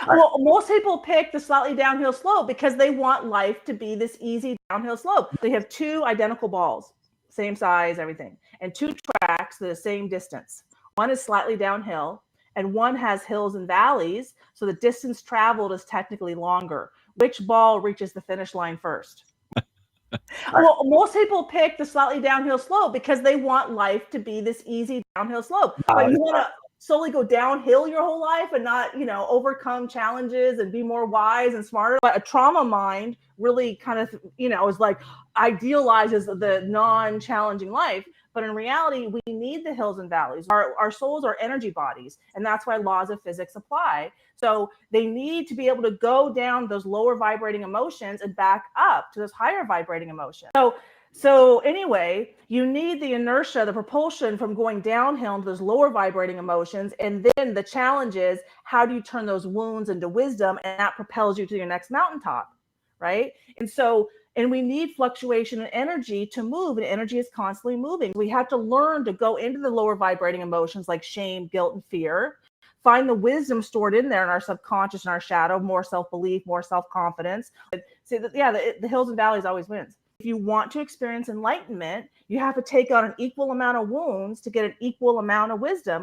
Well, most people pick the slightly downhill slope because they want life to be this easy downhill slope. They have two identical balls, same size, everything, and two tracks that are the same distance. One is slightly downhill, and one has hills and valleys, so the distance traveled is technically longer. Which ball reaches the finish line first? Well, most people pick the slightly downhill slope because they want life to be this easy downhill slope. But you want to solely go downhill your whole life and not, overcome challenges and be more wise and smarter. But a trauma mind really kind of, is like idealizes the non-challenging life. But in reality, we need the hills and valleys. Our souls are energy bodies, and that's why laws of physics apply. So they need to be able to go down those lower vibrating emotions and back up to those higher vibrating emotions. So anyway, you need the inertia, the propulsion from going downhill into those lower vibrating emotions. And then the challenge is, how do you turn those wounds into wisdom? And that propels you to your next mountaintop, right? And we need fluctuation in energy to move, and energy is constantly moving. We have to learn to go into the lower vibrating emotions like shame, guilt, and fear. Find the wisdom stored in there in our subconscious and our shadow, more self-belief, more self-confidence. See, the hills and valleys always wins. If you want to experience enlightenment, you have to take on an equal amount of wounds to get an equal amount of wisdom.